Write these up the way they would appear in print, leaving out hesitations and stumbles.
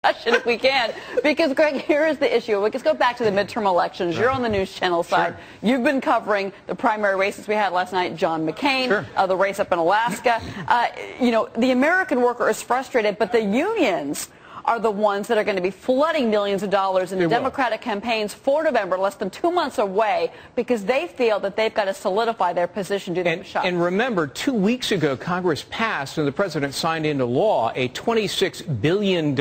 If we can, because Greg, here is the issue. Let's go back to the midterm elections. You're on the News Channel side. Sure. You've been covering the primary races we had last night. John McCain, sure. The race up in Alaska. You know, the American worker is frustrated, but the unions are the ones that are going to be flooding millions of dollars into Democratic campaigns for November, less than 2 months away, because they feel that they've got to solidify their position due to the shot. And remember, 2 weeks ago, Congress passed and the president signed into law a $26 billion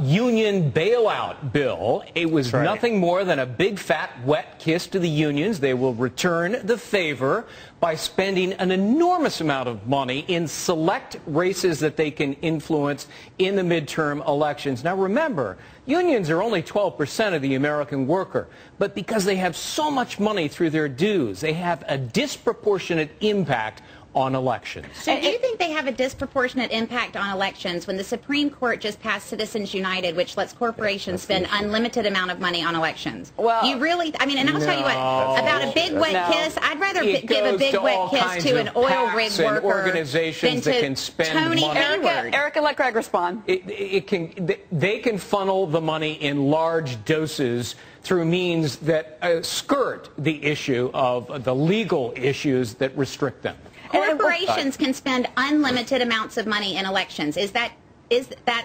union bailout bill. It was nothing more than a big, fat, wet kiss to the unions. They will return the favor by spending an enormous amount of money in select races that they can influence in the midterm elections. Now, remember, unions are only 12% of the American worker, but because they have so much money through their dues, they have a disproportionate impact on elections. So do you think they have a disproportionate impact on elections when the Supreme Court just passed Citizens United, which lets corporations spend unlimited amount of money on elections? Well, you really, I mean, and I'll tell you what, about a big wet kiss, I'd rather give a big wet kiss to an oil rig worker organizations than that to can spend Tony money. Erica, let Greg respond. They can funnel the money in large doses through means that skirt the issue of the legal issues that restrict them. Corporations can spend unlimited amounts of money in elections. Is that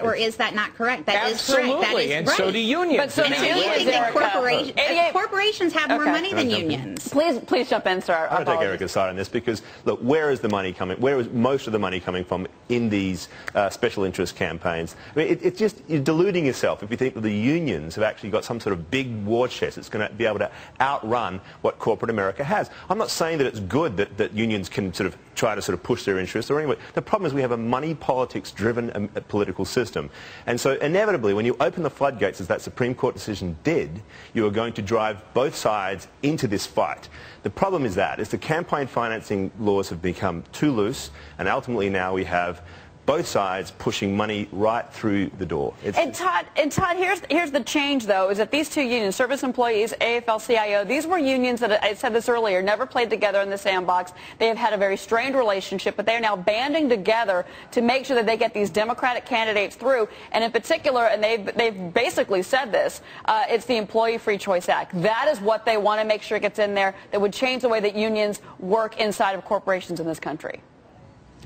or is that not correct? That Absolutely. is correct. That is and right. so do unions. But so And so you think that corporations have more money than unions? Please jump in, sir. I want to take Erica's side on this because, look, where is the money coming? Where is most of the money coming from in these special interest campaigns? I mean, it's just, you're deluding yourself if you think that the unions have actually got some sort of big war chest that's going to be able to outrun what corporate America has. I'm not saying that it's good that unions can sort of try to sort of push their interests or anyway. The problem is we have a money politics driven political system. And so inevitably when you open the floodgates as that Supreme Court decision did, you are going to drive both sides into this fight. The problem is the campaign financing laws have become too loose and ultimately now we have both sides pushing money right through the door. And Todd, here's the change, though, is that these two unions, service employees, AFL-CIO, these were unions that, I said this earlier, never played together in the sandbox. They have had a very strained relationship, but they are now banding together to make sure that they get these Democratic candidates through. And in particular, and they've basically said this, it's the Employee Free Choice Act. That is what they want to make sure gets in there that would change the way that unions work inside of corporations in this country.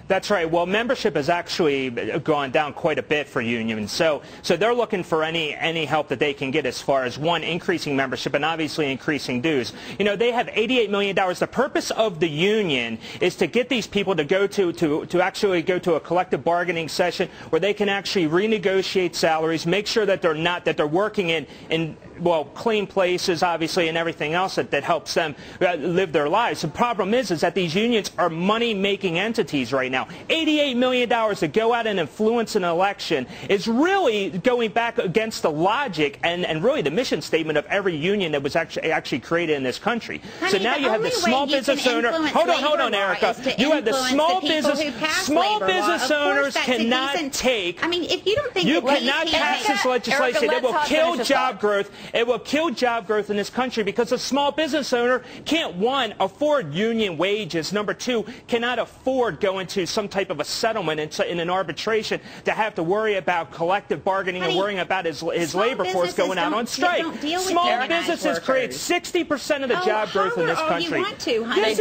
That's right. Well, membership has actually gone down quite a bit for unions. So they're looking for any help that they can get as far as, one, increasing membership and obviously increasing dues. You know, they have $88 million. The purpose of the union is to get these people to go to actually go to a collective bargaining session where they can actually renegotiate salaries, make sure that they're working in well, clean places, obviously, and everything else that helps them live their lives. The problem is that these unions are money-making entities right now. $88 million to go out and influence an election is really going back against the logic and really the mission statement of every union that was actually created in this country. So now you have the small business owner. Hold on, Erica. You have the small business owners cannot take. I mean, if you don't think you cannot pass this legislation, it will kill job growth. It will kill job growth in this country because a small business owner can't, one, afford union wages. Number two, cannot afford going to some type of a settlement in an arbitration to have to worry about collective bargaining and worrying about his labor force going out on strike. Small businesses create 60% of the job growth in this country. You want to, honey.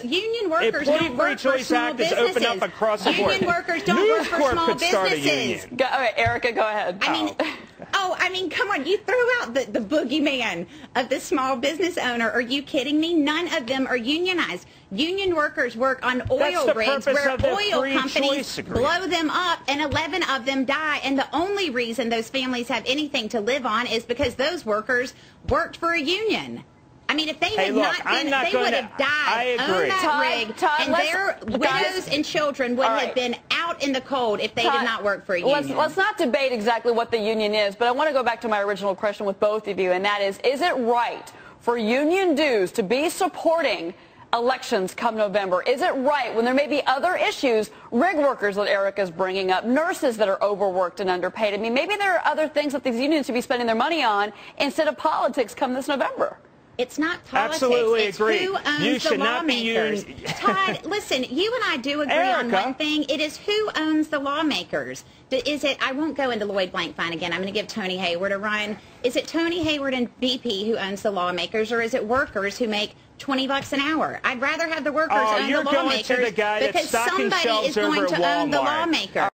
Union workers don't work for small businesses. Open up across the board. Union workers don't work for small businesses. All right, Erica, go ahead. I mean, come on. You threw out the boogeyman of the small business owner. Are you kidding me? None of them are unionized. Union workers work on oil rigs where oil companies blow them up and 11 of them die. And the only reason those families have anything to live on is because those workers worked for a union. I mean, if they had not been, they would have died on that rig, and their widows and children would have been out in the cold if they did not work for a union. Let's not debate exactly what the union is, but I want to go back to my original question with both of you, and that is it right for union dues to be supporting elections come November? Is it right when there may be other issues, rig workers that Erica's bringing up, nurses that are overworked and underpaid? I mean, maybe there are other things that these unions should be spending their money on instead of politics come this November. It's not politics. Absolutely it's agree. who owns You the should not be lawmakers. Todd, listen, you and I do agree on one thing. It is who owns the lawmakers. Is it, I won't go into Lloyd Blankfein again. I'm going to give Tony Hayward a run. Is it Tony Hayward and BP who owns the lawmakers, or is it workers who make $20 an hour? I'd rather have the workers own the lawmakers, to the guy because that's stocking somebody shelves is going over to at own the Walmart. lawmaker.